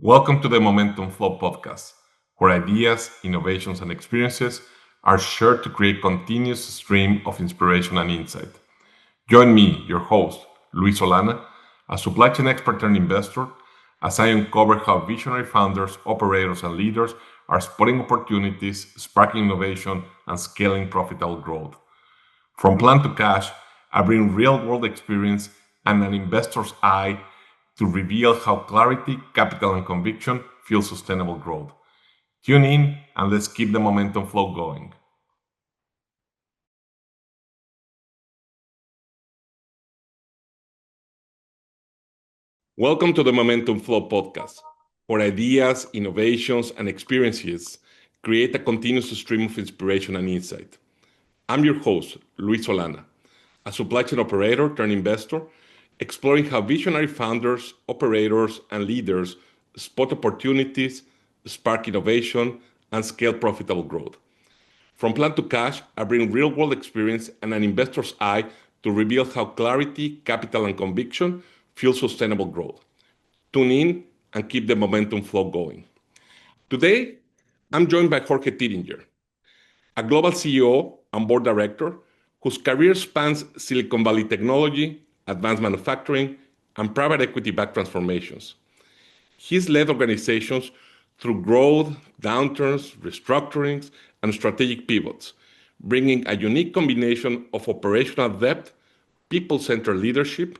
Welcome to the Momentum Flow podcast, where ideas, innovations, and experiences are shared to create continuous stream of inspiration and insight. Join me, your host, Luis Solana, a supply chain expert and investor, as I uncover how visionary founders, operators, and leaders are spotting opportunities, sparking innovation, and scaling profitable growth. From plan to cash, I bring real-world experience and an investor's eye to reveal how clarity, capital, and conviction fuel sustainable growth. Tune in and let's keep the momentum flow going. Welcome to the Momentum Flow podcast, where ideas, innovations, and experiences create a continuous stream of inspiration and insight. I'm your host, Luis Solana, a supply chain operator turned investor, exploring how visionary founders, operators, and leaders spot opportunities, spark innovation, and scale profitable growth. From plan to cash, I bring real-world experience and an investor's eye to reveal how clarity, capital, and conviction fuel sustainable growth. Tune in and keep the momentum flow going. Today, I'm joined by Jorge Titinger, a global CEO and board director whose career spans Silicon Valley technology, advanced manufacturing, and private equity-backed transformations. He's led organizations through growth, downturns, restructurings, and strategic pivots, bringing a unique combination of operational depth, people-centered leadership,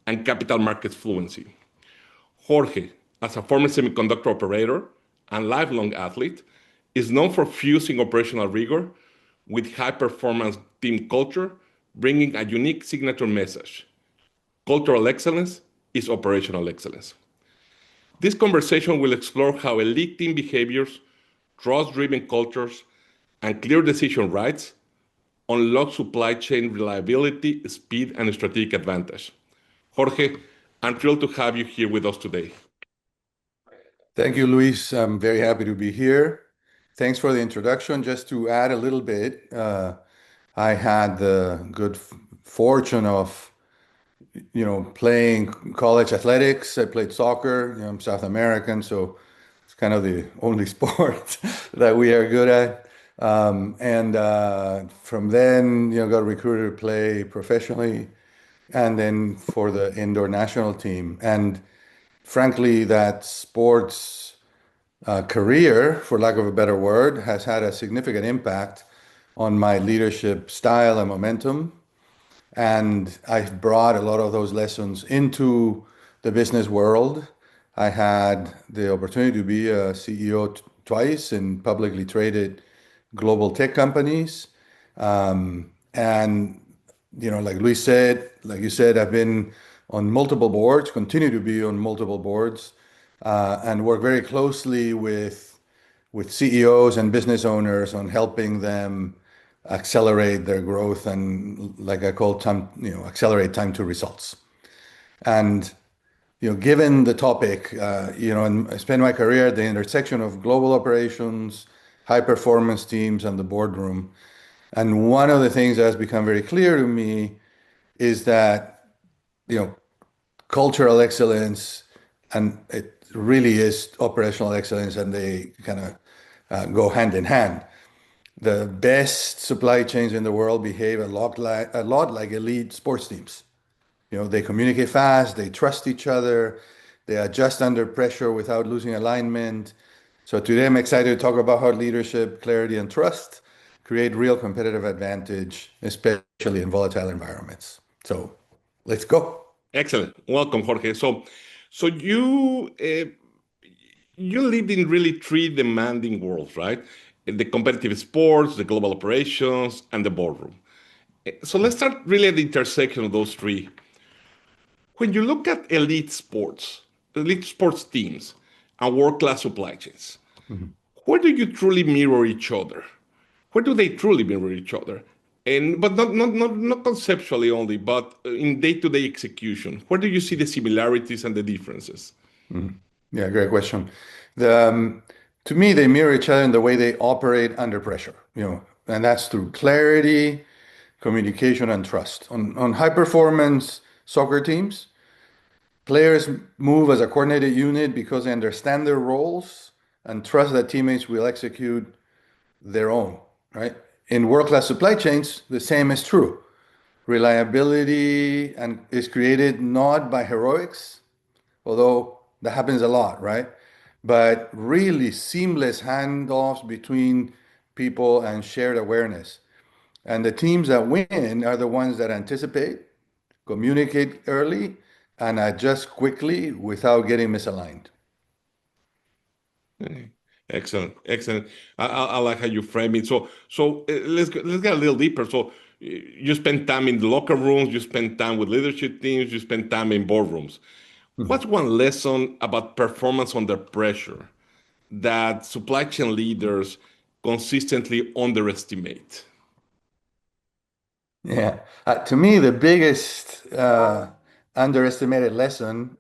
and capital markets fluency. Jorge, as a former semiconductor operator and lifelong athlete, is known for fusing operational rigor with high-performance team culture, bringing a unique signature message. Cultural excellence is operational excellence. This conversation will explore how elite team behaviors, trust-driven cultures, and clear decision rights unlock supply chain reliability, speed, and strategic advantage. Jorge, I'm thrilled to have you here with us today. Thank you, Luis. I'm very happy to be here. Thanks for the introduction. Just to add a little bit, I had the good fortune of, playing college athletics. I played soccer. I'm South American, so it's kind of the only sport that we are good at. And from then, got recruited to play professionally, and then for the indoor national team. And frankly, that sports career, for lack of a better word, has had a significant impact on my leadership style and momentum. And I've brought a lot of those lessons into the business world. I had the opportunity to be a CEO twice in publicly traded global tech companies. And, like Luis said, like you said, I've been on multiple boards, continue to be on multiple boards, and work very closely with CEOs and business owners on helping them accelerate their growth and, like I call time, accelerate time to results. And given the topic, and I spent my career at the intersection of global operations, high performance teams, and the boardroom. And one of the things that has become very clear to me is that, cultural excellence, and it really is operational excellence, and they kind of go hand in hand. The best supply chains in the world behave a lot like elite sports teams. They communicate fast, they trust each other, they adjust under pressure without losing alignment. So today I'm excited to talk about how leadership, clarity, and trust create real competitive advantage, especially in volatile environments. So let's go. Excellent. Welcome, Jorge. So you lived in really three demanding worlds, right? The competitive sports, the global operations, and the boardroom. So let's start really at the intersection of those three. When you look at elite sports teams, and world-class supply chains, where do you truly mirror each other? Where do they truly mirror each other? But not conceptually only, but in day-to-day execution. Where do you see the similarities and the differences? Yeah, great question. To me, they mirror each other in the way they operate under pressure, and that's through clarity, communication, and trust. On high performance soccer teams, Players move as a coordinated unit because they understand their roles and trust that teammates will execute their own, right? In world-class supply chains, the same is true. Reliability and is created not by heroics, although that happens a lot, right? But really seamless handoffs between people and shared awareness. And the teams that win are the ones that anticipate, communicate early, and adjust quickly without getting misaligned. Okay. Excellent, excellent. I like how you frame it. Let's get a little deeper. You spend time in the locker rooms, you spend time with leadership teams, you spend time in boardrooms. What's Mhm. one lesson about performance under pressure that supply chain leaders consistently underestimate? Yeah. To me, the biggest underestimated lesson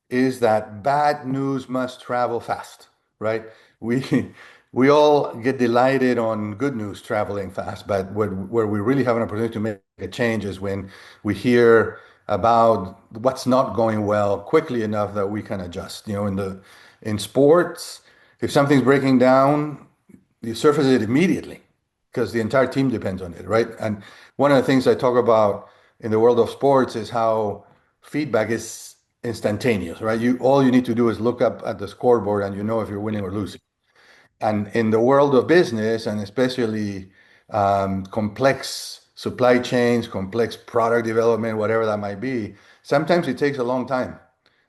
is that bad news must travel fast, right? We we all get delighted on good news traveling fast, but where we really have an opportunity to make a change is when we hear about what's not going well quickly enough that we can adjust. In sports, if something's breaking down, you surface it immediately because the entire team depends on it, right? And one of the things I talk about in the world of sports is how feedback is instantaneous, right? All you need to do is look up at the scoreboard and you know if you're winning or losing. And in the world of business, and especially complex supply chains, complex product development, whatever that might be, sometimes it takes a long time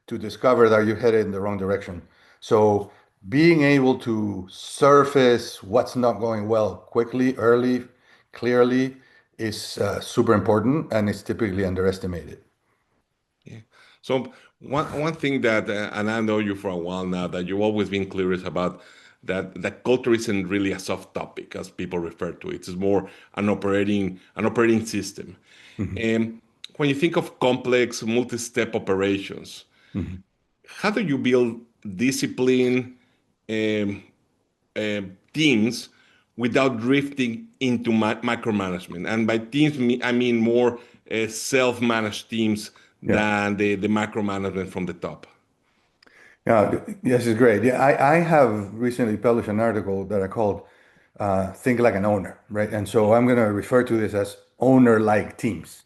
to discover that you're headed in the wrong direction. So being able to surface what's not going well quickly, early, clearly is super important and it's typically underestimated. Yeah. So one thing that, and I know you for a while now, that you've always been curious about that culture isn't really a soft topic as people refer to it. It's more an operating system. Mhm. And when you think of complex multi-step operations, Mhm. how do you build discipline um, teams without drifting into micromanagement? And by teams, I mean more self-managed teams Yeah. than the micromanagement from the top. Yeah, yes, it's great. Yeah, I have recently published an article that I called Think Like an Owner, right? And so I'm going to refer to this as owner-like teams.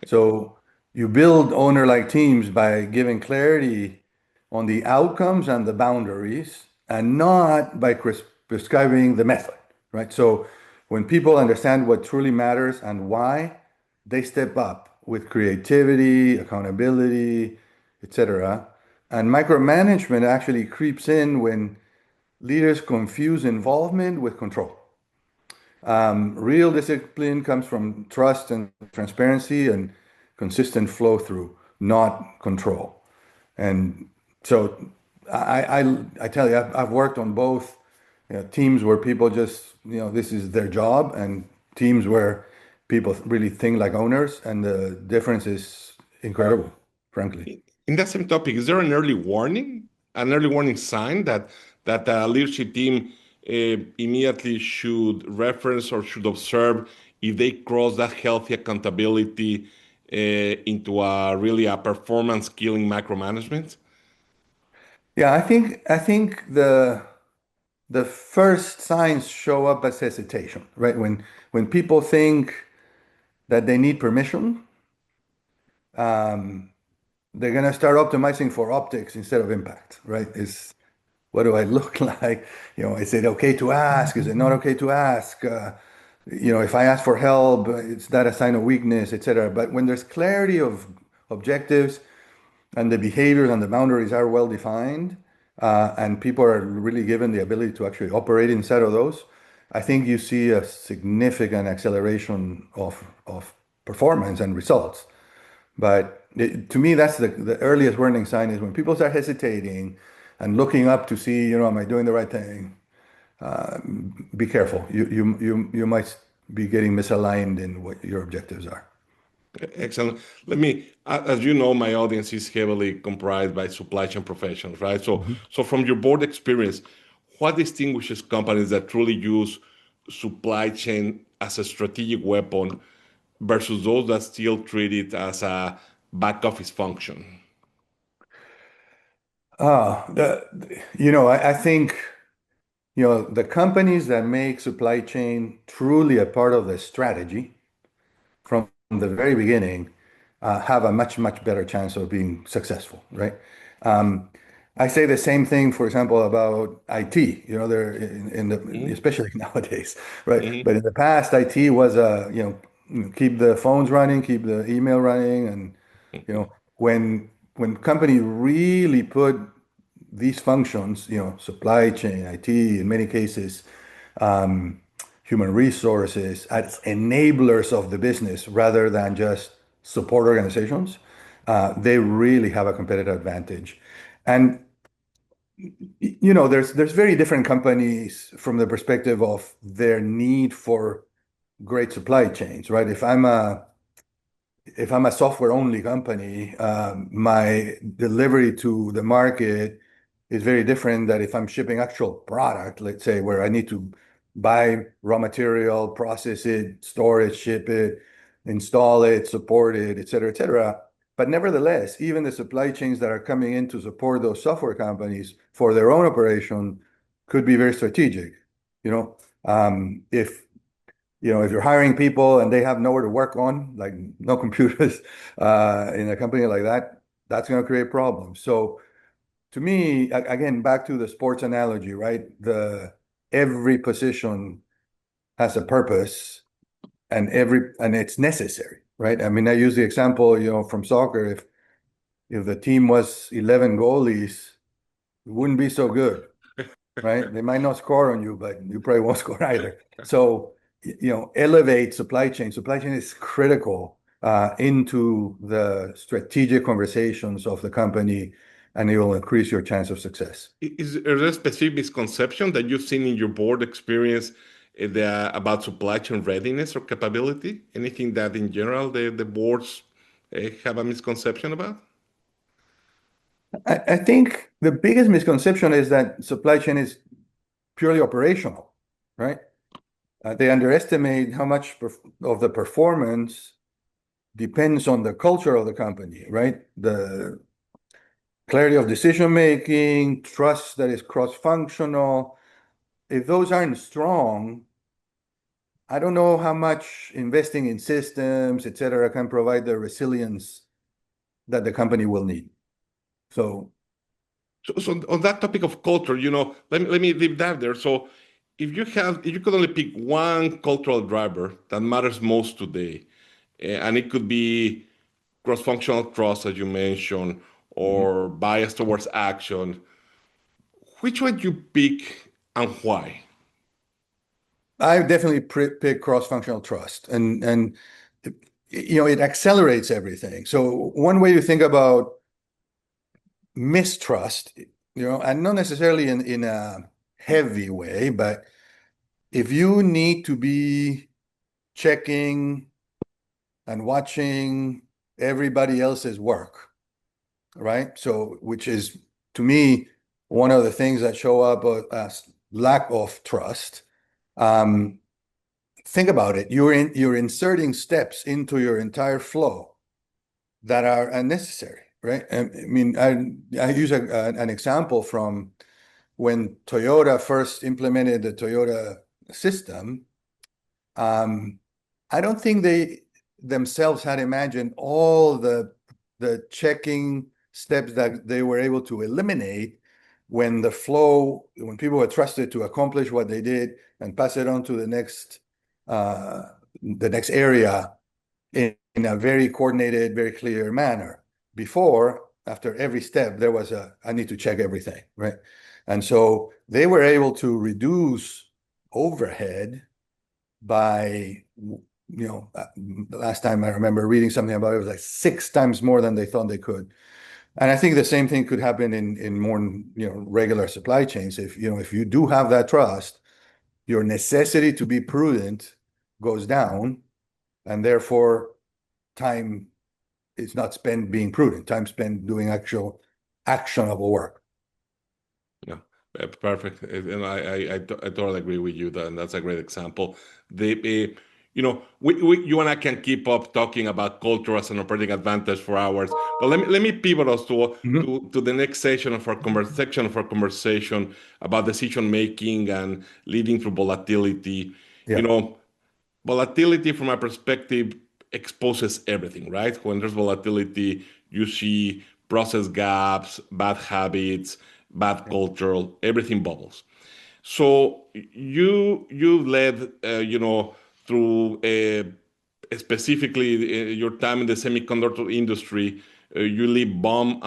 So you build owner-like teams by giving clarity on the outcomes and the boundaries, and not by prescribing the method, right? So when people understand what truly matters and why, they step up with creativity, accountability, etc. And micromanagement actually creeps in when leaders confuse involvement with control. Real discipline comes from trust and transparency and consistent flow through, not control. And so I tell you, I've worked on both, teams where people just, this is their job, and teams where people really think like owners, and the difference is incredible, frankly. In that same topic, is there an early warning sign that a leadership team immediately should reference or should observe if they cross that healthy accountability into a performance killing micromanagement? Yeah, I think the first signs show up as hesitation, right? When people think that they need permission, they're gonna start optimizing for optics instead of impact, right? Is what do I look like? Is it okay to ask? Is it not okay to ask? If I ask for help, it's that a sign of weakness, etc. But when there's clarity of objectives and the behaviors and the boundaries are well defined, and people are really given the ability to actually operate inside of those, I think you see a significant acceleration of performance and results. But to me, that's the earliest warning sign is when people start hesitating and looking up to see, am I doing the right thing? Be careful. You might be getting misaligned in what your objectives are. Excellent. As you know, my audience is heavily comprised by supply chain professionals, right? So from your board experience, what distinguishes companies that truly use supply chain as a strategic weapon versus those that still treat it as a back office function? I think, the companies that make supply chain truly a part of the strategy from the very beginning have a much, much better chance of being successful, right? Um, I say the same thing, for example, about IT, they're Hmm. especially nowadays, right? Hmm. But in the past, IT was keep the phones running, keep the email running, and when companies really put these functions, supply chain, IT, in many cases, um, human resources as enablers of the business rather than just support organizations, they really have a competitive advantage. And there's very different companies from the perspective of their need for great supply chains, right? If I'm a software only company, my delivery to the market is very different than if I'm shipping actual product, let's say, where I need to buy raw material, process it, store it, ship it, install it, support it, et cetera, et cetera. But nevertheless, even the supply chains that are coming in to support those software companies for their own operation could be very strategic. You know, if if you're hiring people and they have nowhere to work on, like no computers, in a company like that, that's going to create problems. So to me, again, back to the sports analogy, right? Every position has a purpose and it's necessary, right? I mean, I use the example, from soccer. If the team was 11 goalies, it wouldn't be so good, right? They might not score on you, but you probably won't score either. So, elevate supply chain. Supply chain is critical into the strategic conversations of the company, and it will increase your chance of success. Is there a specific misconception that you've seen in your board experience about supply chain readiness or capability? Anything that in general the boards have a misconception about? I think the biggest misconception is that supply chain is purely operational, right? They underestimate how much of the performance depends on the culture of the company, right? The clarity of decision making, trust that is cross-functional. If those aren't strong, I don't know how much investing in systems, et cetera, can provide the resilience that the company will need. So, So on that topic of culture, let me deep dive there. So if you could only pick one cultural driver that matters most today, and it could be cross-functional trust, as you mentioned, mhm. or bias towards action, which one you pick and why? I definitely pick cross-functional trust, and it accelerates everything. So one way to think about mistrust, and not necessarily in a heavy way, but if you need to be checking and watching everybody else's work, right? So, which is to me one of the things that show up as lack of trust. Um, think about it. You're inserting steps into your entire flow that are unnecessary, right? I mean, I use an example from when Toyota first implemented the Toyota system. Um, I don't think they themselves had imagined all the checking steps that they were able to eliminate when people were trusted to accomplish what they did and pass it on to uh, the next area in a very coordinated, very clear manner. Before, after every step, there was I need to check everything, right? And so they were able to reduce overhead by, the last time I remember reading something about it was like 6 times more than they thought they could. And I think the same thing could happen in more, regular supply chains. If you do have that trust, your necessity to be prudent goes down, and therefore time is not spent being prudent, time spent doing actual actionable work. Yeah, perfect. And I totally agree with you that, and that's a great example. The you and I can keep up talking about culture as an operating advantage for hours, but let me pivot us Mhm. to the next section of our conversation about decision making and leading through volatility. You Yeah, know, Volatility, from my perspective, exposes everything, right? When there's volatility, you see process gaps, bad habits, bad yeah, culture, everything bubbles. So you led, through specifically your time in the semiconductor industry. You lead boom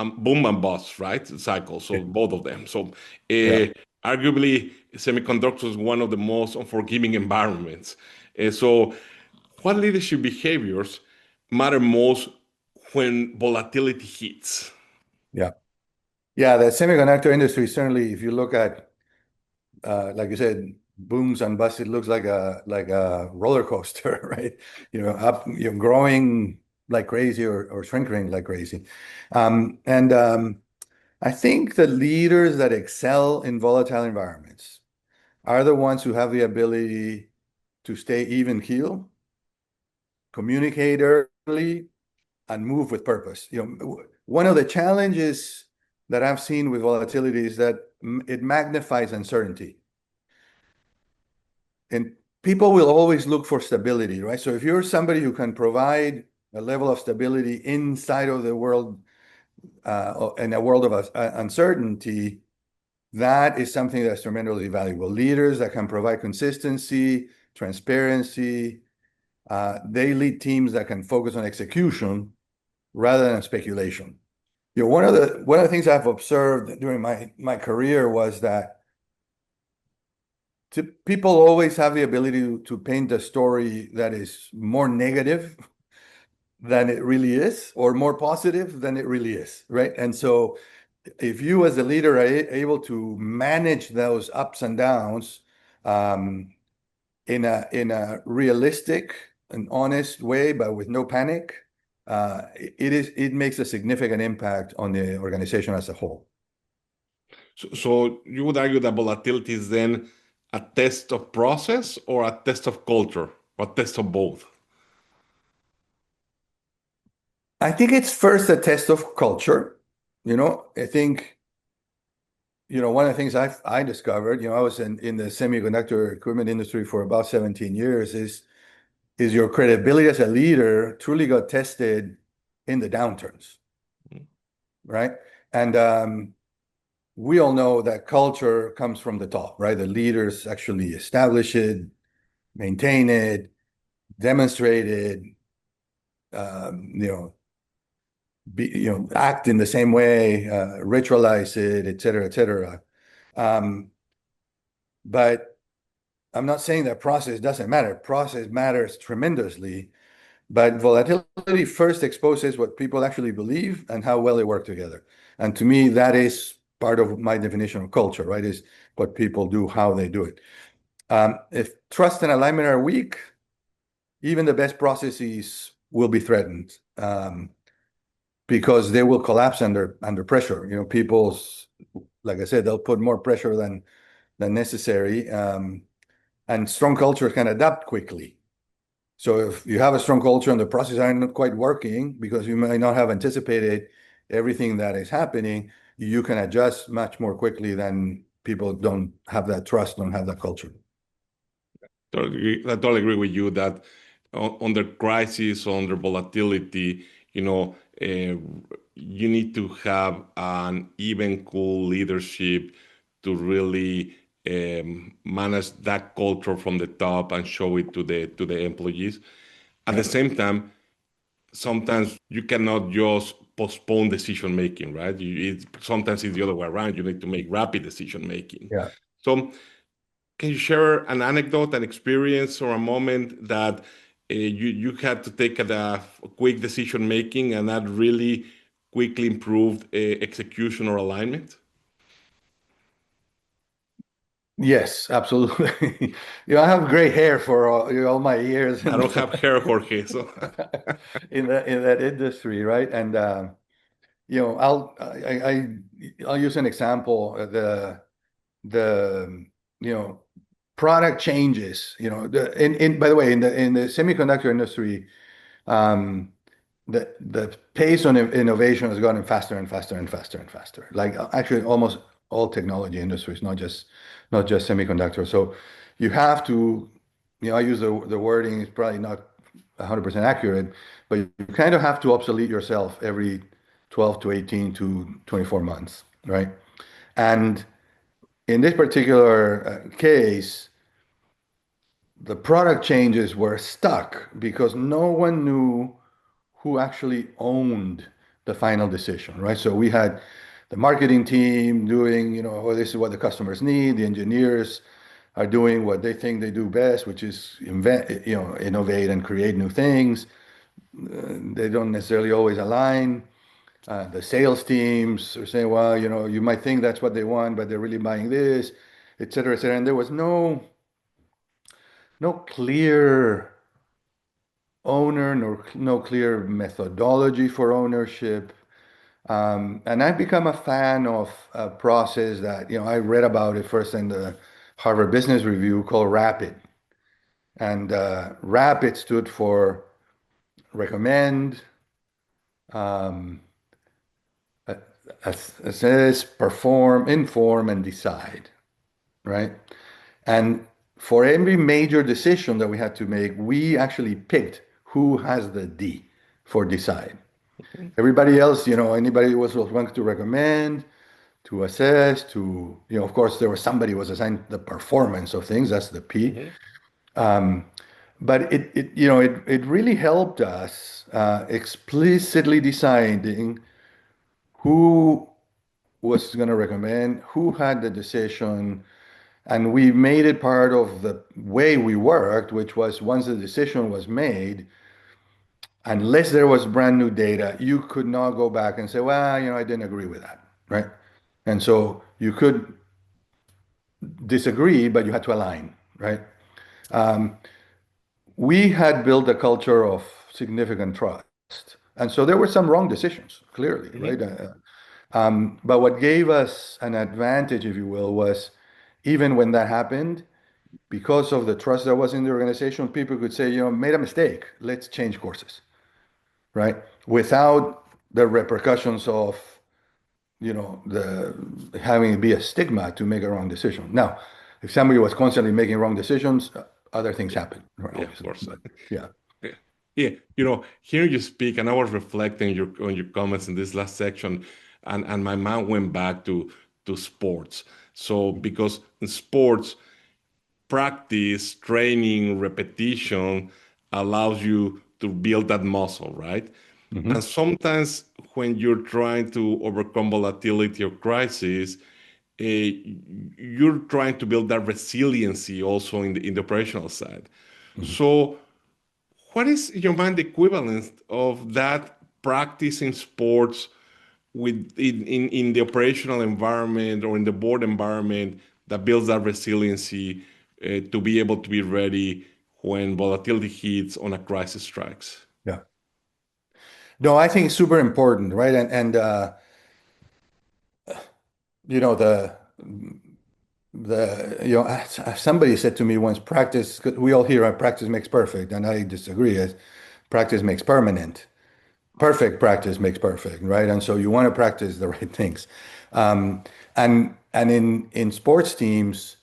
and bust, right? Cycles, so yeah, both of them. So yeah, arguably, semiconductors is one of the most unforgiving environments. So, what leadership behaviors matter most when volatility hits? yeah. Yeah, the semiconductor industry, certainly, if you look at, like you said, booms and busts, it looks like a roller coaster, right? Growing like crazy or shrinking like crazy. And I think the leaders that excel in volatile environments are the ones who have the ability to stay even keel, communicate early, and move with purpose. One of the challenges that I've seen with volatility is that it magnifies uncertainty. And people will always look for stability, right? So if you're somebody who can provide a level of stability inside of the world, in a world of uncertainty, that is something that's tremendously valuable. Leaders that can provide consistency, transparency, they lead teams that can focus on execution rather than speculation. One of the things I've observed during my career was that people always have the ability to paint a story that is more negative than it really is, or more positive than it really is, right? And so, if you as a leader are able to manage those ups and downs um, in a realistic and honest way, but with no panic, it makes a significant impact on the organization as a whole. So you would argue that volatility is then a test of process or a test of culture or a test of both? I think it's first a test of culture. I think, one of the things I discovered, I was in the semiconductor equipment industry for about 17 years, is your credibility as a leader truly got tested in the downturns, right? And we all know that culture comes from the top, right? The leaders actually establish it, maintain it, demonstrate it, you know, act in the same way, ritualize it, et cetera, et cetera. Um, but I'm not saying that process doesn't matter. Process matters tremendously, but volatility first exposes what people actually believe and how well they work together. And to me, that is part of my definition of culture, right? Is what people do, how they do it. If trust and alignment are weak, even the best processes will be threatened. Because they will collapse under pressure. People's, like I said, they'll put more pressure than necessary. And strong culture can adapt quickly. So if you have a strong culture and the process aren't quite working because you may not have anticipated everything that is happening, you can adjust much more quickly than people don't have that trust, don't have that culture. I totally agree with you that under crisis, under volatility, you know, you need to have an even cool leadership to really manage that culture from the top and show it to the employees. At the Yeah. same time, sometimes you cannot just postpone decision making, right? Sometimes it's the other way around. You need to make rapid decision making. Yeah. So can you share an anecdote, an experience, or a moment that you had to take a quick decision making and that really quickly improved execution or alignment? Yes, absolutely. I have gray hair for all my years I don't have hair, Jorge, so in that industry, right? And I'll use an example. The you know product changes, by the way, in the semiconductor industry, um, the pace on innovation has gotten faster and faster and faster and faster. Like actually almost all technology industries, not just semiconductor. So you have to, I use the wording is probably not 100% accurate, but you kind of have to obsolete yourself every 12 to 18 to 24 months, right? And in this particular case, the product changes were stuck because no one knew who actually owned the final decision, right? So we had the marketing team doing, oh, this is what the customers need. The engineers are doing what they think they do best, which is invent, innovate and create new things. They don't necessarily always align. The sales teams are saying, well, you might think that's what they want, but they're really buying this, et cetera, et cetera. And there was no clear owner, no clear methodology for ownership. And I've become a fan of a process that, I read about it first in the Harvard Business Review called RAPID. And RAPID stood for recommend, um, assess, perform, inform, and decide, right? And for every major decision that we had to make, we actually picked who has the D for decide. Okay. Everybody else, anybody was wanted to recommend, to assess, of course, there was somebody who was assigned the performance of things. That's the P. Mhm. But it really helped us explicitly deciding who was going to recommend, who had the decision, and we made it part of the way we worked, which was once the decision was made, unless there was brand new data, you could not go back and say, well, I didn't agree with that, right? And so you could disagree, but you had to align, right? We had built a culture of significant trust. And so there were some wrong decisions, clearly, right? Mhm. But what gave us an advantage, if you will, was even when that happened, because of the trust that was in the organization, people could say, made a mistake, let's change courses, right? Without the repercussions of, the having it be a stigma to make a wrong decision. Now, if somebody was constantly making wrong decisions, other things Yeah, happen, right, yeah, of obviously. course. But yeah. Yeah, yeah. Hearing you speak, and I was reflecting on your comments in this last section, and my mind went back to sports. So because in sports, practice, training, repetition allows you to build that muscle, right? And Hmm. sometimes when you're trying to overcome volatility or crisis, you're trying to build that resiliency also in the operational side. Hmm. So what is your mind equivalent of that practice in sports in the operational environment or in the board environment that builds that resiliency to be able to be ready when volatility hits on a crisis strikes? Yeah. No, I think it's super important, right? And you know somebody said to me once, practice. 'Cause we all hear practice makes perfect, and I disagree. Practice makes permanent. Perfect practice makes perfect, right? And so you want to practice the right things. And in sports teams,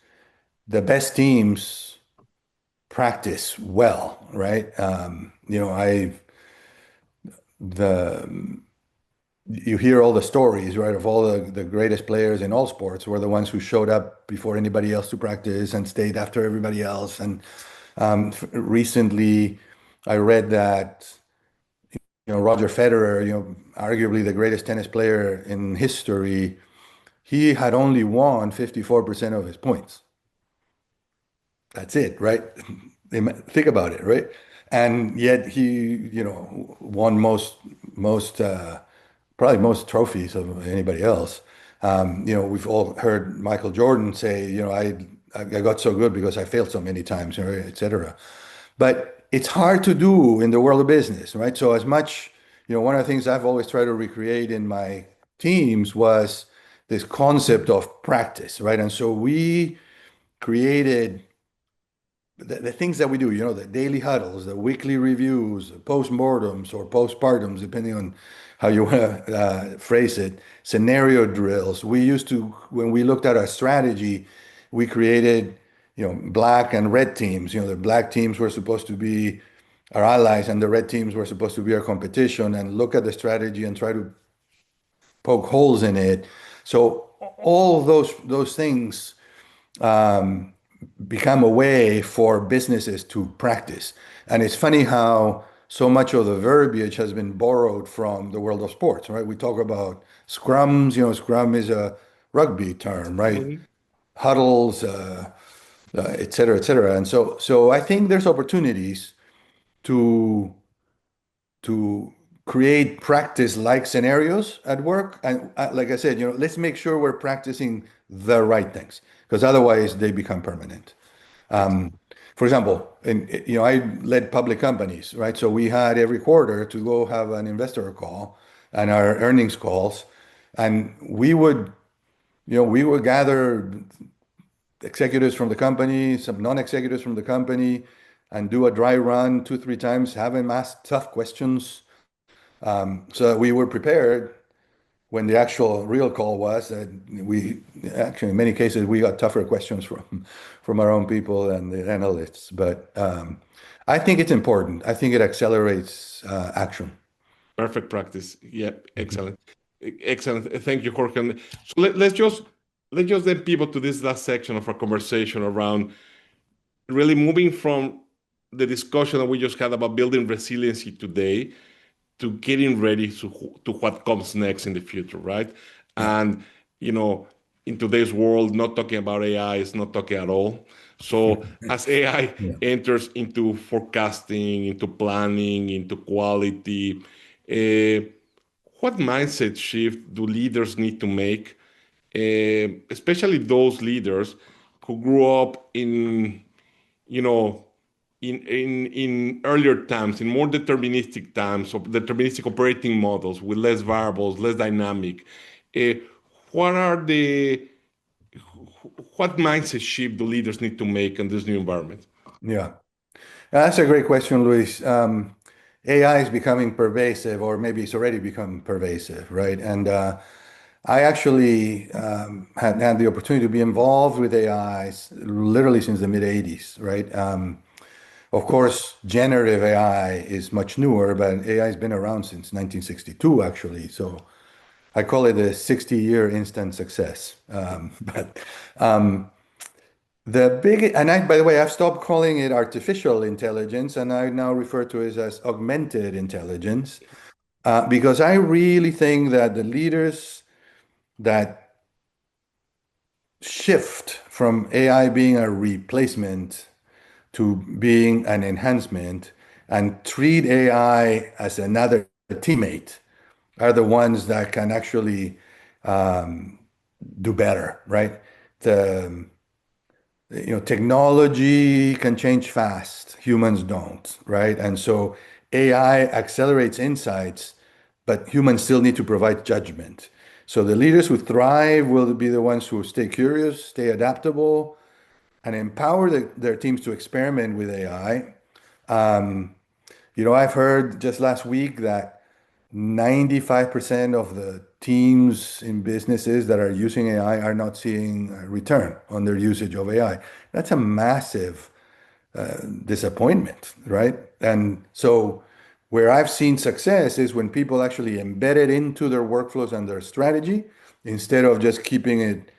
the best teams practice well, right? I the you hear all the stories, right, of all the greatest players in all sports were the ones who showed up before anybody else to practice and stayed after everybody else. And recently, I read that Roger Federer, arguably the greatest tennis player in history, he had only won 54% of his points. That's it, right? Think about it, right? And yet he, won probably most trophies of anybody else. We've all heard Michael Jordan say, I got so good because I failed so many times, et cetera. But it's hard to do in the world of business, right? So as much, one of the things I've always tried to recreate in my teams was this concept of practice, right? And so we created the things that we do, the daily huddles, the weekly reviews, postmortems or postpartums, depending on how you want to phrase it, scenario drills. We used to, when we looked at our strategy, we created, black and red teams. The black teams were supposed to be our allies, and the red teams were supposed to be our competition, and look at the strategy and try to poke holes in it. So all those things become a way for businesses to practice. And it's funny how so much of the verbiage has been borrowed from the world of sports, right? We talk about scrums, scrum is a rugby term, right? Mhm. Huddles, et cetera, et cetera. And so I think there's opportunities to to create practice-like scenarios at work. And like I said, let's make sure we're practicing the right things, because otherwise they become permanent. Excellent. For example, I led public companies, right? So we had every quarter to go have an investor call and our earnings calls, and we would gather executives from the company, some non-executives from the company, and do a dry run two, three times, have them ask tough questions, so that we were prepared when the actual real call was. That we actually, in many cases, we got tougher questions from our own people and the analysts. But I think it's important. I think it accelerates action. Perfect practice. Yeah, excellent. Excellent. Thank you, Jorge. And so let's just then pivot to this last section of our conversation around really moving from the discussion that we just had about building resiliency today to getting ready to what comes next in the future, right? Yeah, And you know, in today's world, not talking about AI is not talking at all. So as AI yeah, enters into forecasting, into planning, into quality, uh, what mindset shift do leaders need to make, especially those leaders who grew up in you know, in earlier times, in more deterministic times, of deterministic operating models with less variables, less dynamic. Uh, what are the what mindset shift do leaders need to make in this new environment? yeah. That's a great question, Luis. AI is becoming pervasive, or maybe it's already become pervasive, right? And I actually had the opportunity to be involved with AI literally since the mid 80s, right? Of course, generative AI is much newer, but AI has been around since 1962, actually. So I call it a 60-year instant success. But the big, and by the way, I've stopped calling it artificial intelligence, and I now refer to it as augmented intelligence, because I really think that the leaders that shift from AI being a replacement to being an enhancement and treat AI as another teammate are the ones that can actually um, do better, right? The technology can change fast, humans don't, right? And so AI accelerates insights, but humans still need to provide judgment. So the leaders who thrive will be the ones who stay curious, stay adaptable, and empower their teams to experiment with AI. I've heard just last week that 95% of the teams in businesses that are using AI are not seeing a return on their usage of AI. That's a massive disappointment, right? And so where I've seen success is when people actually embed it into their workflows and their strategy instead of just keeping it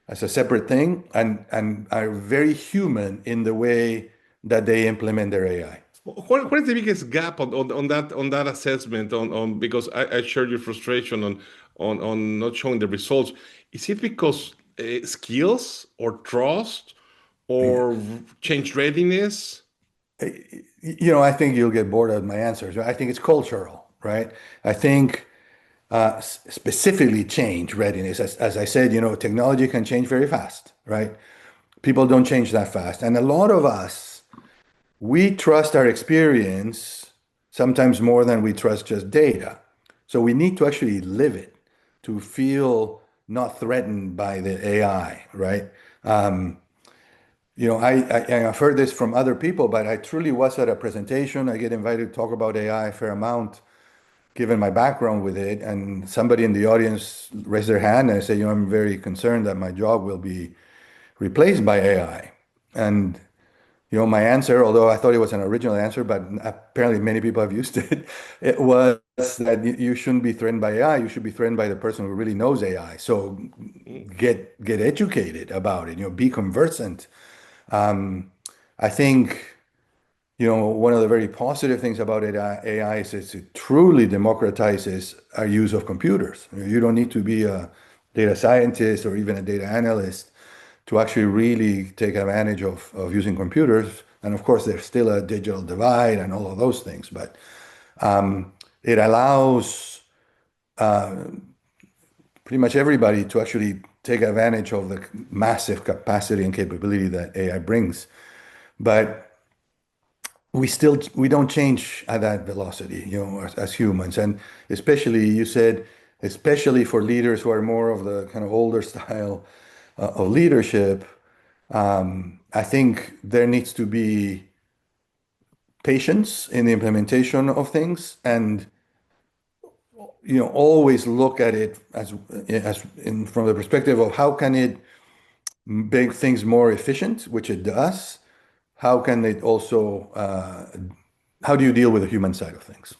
as a separate thing, and are very human in the way that they implement their AI. What is the biggest gap on that assessment on because I shared your frustration on not showing the results. Is it because skills or trust or change readiness? I think you'll get bored of my answers. I think it's cultural, right? I think specifically change readiness. As I said, technology can change very fast, right? People don't change that fast. And a lot of us, we trust our experience sometimes more than we trust just data. So we need to actually live it to feel not threatened by the AI, right? I've heard this from other people, but I truly was at a presentation. I get invited to talk about AI a fair amount, given my background with it. And somebody in the audience raised their hand and I said, I'm very concerned that my job will be replaced by AI. And my answer, although I thought it was an original answer, but apparently many people have used it, it was that you shouldn't be threatened by AI. You should be threatened by the person who really knows AI. So Mm, get educated about it. Be conversant. I think one of the very positive things about AI is it truly democratizes our use of computers. You don't need to be a data scientist or even a data analyst to actually really take advantage of using computers. And of course, there's still a digital divide and all of those things, but it allows pretty much everybody to actually take advantage of the massive capacity and capability that AI brings. But we don't change at that velocity, as humans. And especially, you said, especially for leaders who are more of the kind of older style of leadership, I think there needs to be patience in the implementation of things and always look at it from the perspective of how can it make things more efficient, which it does. How can it also how do you deal with the human side of things?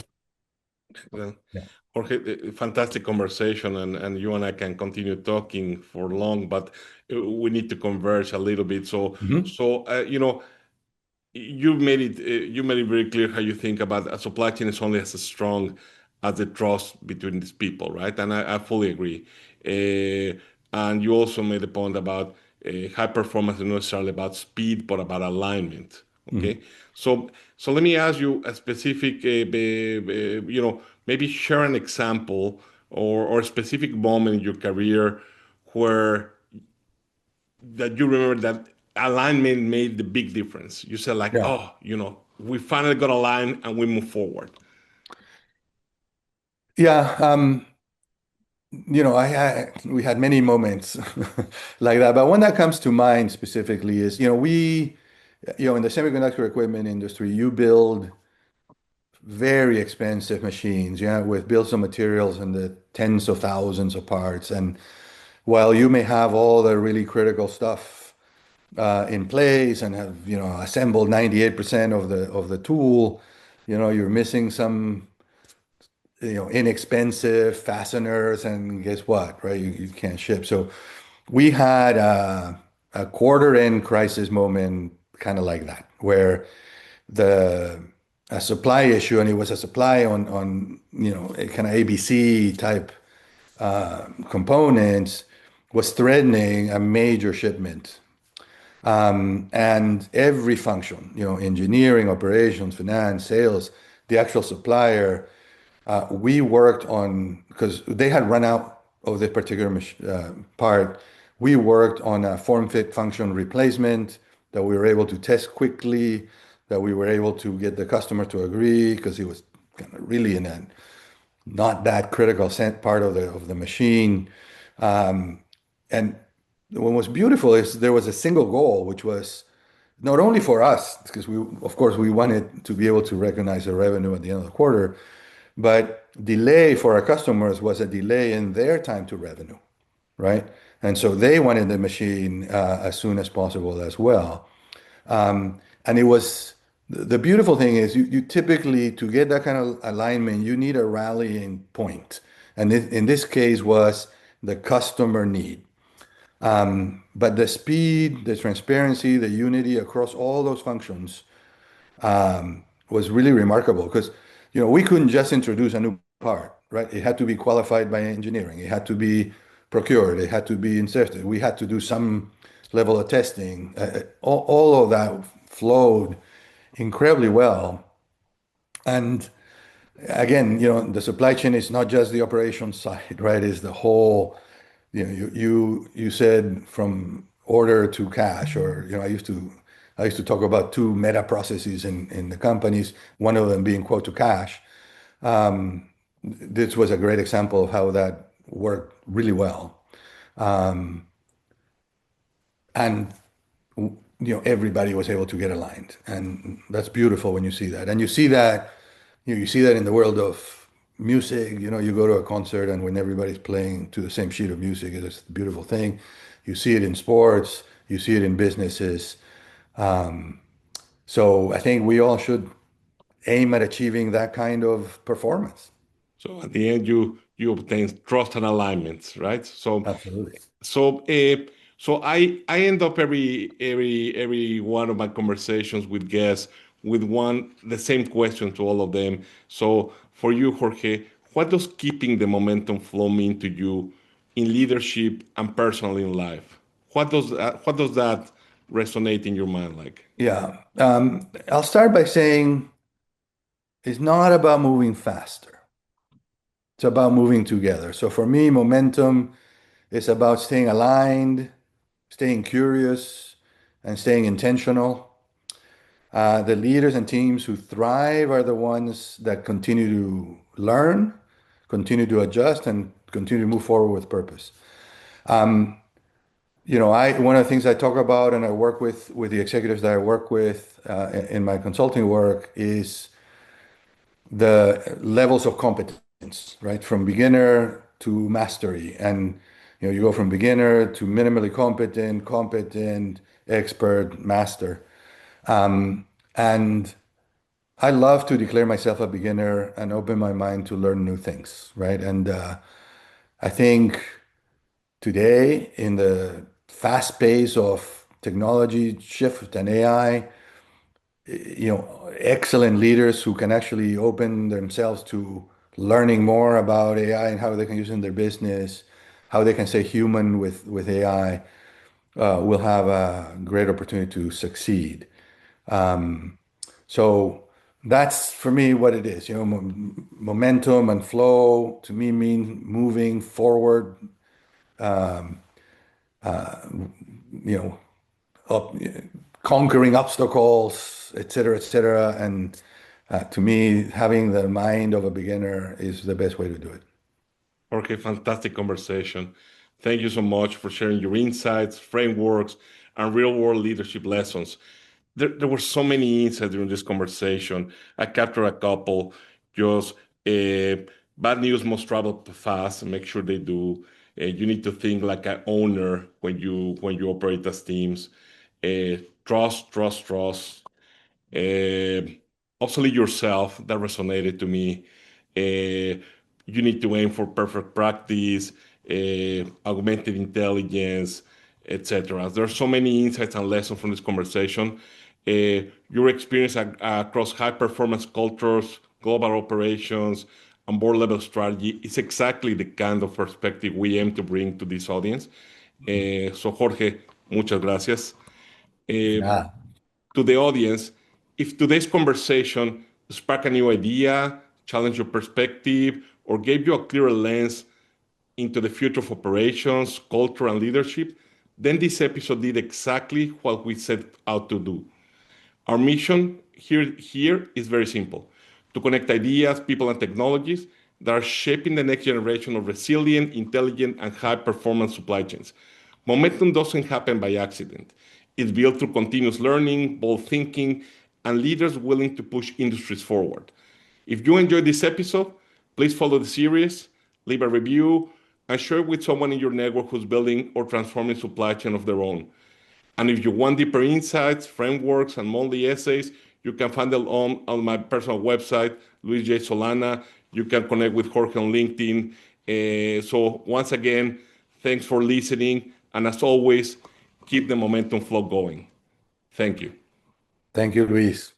well, Yeah. Jorge, fantastic conversation, and you and I can continue talking for long, but we need to converge a little bit. So, Mhm. so you made it very clear how you think about a supply chain is only as strong as the trust between these people, right? And I fully agree. And you also made the point about high performance is not necessarily about speed, but about alignment. Mhm. Okay, so let me ask you a specific, maybe share an example or a specific moment in your career where that you remember that alignment made the big difference. You said like, Yeah. oh, we finally got aligned and we move forward. Yeah. We had many moments like that, but one that comes to mind specifically is, in the semiconductor equipment industry, you build very expensive machines, yeah, with bills of materials and the tens of thousands of parts. And while you may have all the really critical stuff in place and have, assembled 98% of the tool, you're missing some, inexpensive fasteners, and guess what, right? You can't ship. So we had a quarter end crisis moment kind of like that, where the a supply issue, and it was a supply on a kind of ABC type components, was threatening a major shipment. And every function, engineering, operations, finance, sales, the actual supplier, we worked on, because they had run out of this particular part. We worked on a form fit function replacement that we were able to test quickly, that we were able to get the customer to agree because it was kind of really in a not that critical part of the machine. And what was beautiful is there was a single goal, which was not only for us, because of course, we wanted to be able to recognize the revenue at the end of the quarter, but delay for our customers was a delay in their time to revenue, right? And so they wanted the machine as soon as possible as well. And it was the beautiful thing is you typically, to get that kind of alignment, you need a rallying point. And in this case was the customer need. But the speed, the transparency, the unity across all those functions was really remarkable because, we couldn't just introduce a new part, right? It had to be qualified by engineering. It had to be procured. It had to be inserted. We had to do some level of testing. All of that flowed incredibly well. And again, the supply chain is not just the operation side, right? It's the whole, you said from order to cash, or, I used to talk about two meta processes in the companies, one of them being quote to cash. This was a great example of how that worked really well. And everybody was able to get aligned, and that's beautiful when you see that. And you see that, you see that in the world of music. You go to a concert, and when everybody's playing to the same sheet of music, it's a beautiful thing. You see it in sports, you see it in businesses. So I think we all should aim at achieving that kind of performance. So at the end, you obtain trust and alignments, right? Absolutely. So uh, so I end up every one of my conversations with guests with the same question to all of them. So for you, Jorge, what does keeping the momentum flow mean to you in leadership and personally in life? What does that resonate in your mind like? Yeah. I'll start by saying it's not about moving faster. It's about moving together. So for me, momentum is about staying aligned, staying curious, and staying intentional. The leaders and teams who thrive are the ones that continue to learn, continue to adjust, and continue to move forward with purpose. I one of the things I talk about and I work with the executives that I work with in my consulting work is the levels of competence, right? From beginner to mastery. And you go from beginner to minimally competent, competent, expert, master. And I love to declare myself a beginner and open my mind to learn new things, right? And I think today, in the fast pace of technology shift and AI, excellent leaders who can actually open themselves to learning more about AI and how they can use it in their business, how they can stay human with AI, will have a great opportunity to succeed. So that's for me what it is. Momentum and flow to me mean moving forward, you know, up, conquering obstacles, et cetera, et cetera. And to me, having the mind of a beginner is the best way to do it. Okay, fantastic conversation. Thank you so much for sharing your insights, frameworks, and real-world leadership lessons. There were so many insights during this conversation. I captured a couple. Just uh, bad news must travel fast. Make sure they do. You need to think like an owner when you operate as teams. Trust, trust, trust. Uh, Obsolete yourself, that resonated to me. You need to aim for perfect practice, augmented intelligence, etc. There are so many insights and lessons from this conversation. Your experience across high performance cultures, global operations, and board level strategy is exactly the kind of perspective we aim to bring to this audience. So, Jorge, muchas gracias. Uh, Yeah. to the audience, if today's conversation sparked a new idea, challenged your perspective, or gave you a clearer lens into the future of operations, culture, and leadership, then this episode did exactly what we set out to do. Our mission here is very simple: to connect ideas, people, and technologies that are shaping the next generation of resilient, intelligent, and high performance supply chains. Momentum doesn't happen by accident. It's built through continuous learning, bold thinking, and leaders willing to push industries forward. If you enjoyed this episode, please follow the series, leave a review, and share it with someone in your network who's building or transforming supply chain of their own. And if you want deeper insights, frameworks, and monthly essays, you can find them on my personal website, Luis J. Solana. You can connect with Jorge on LinkedIn. So once again, thanks for listening. And as always, keep the momentum flow going. Thank you. Thank you, Luis.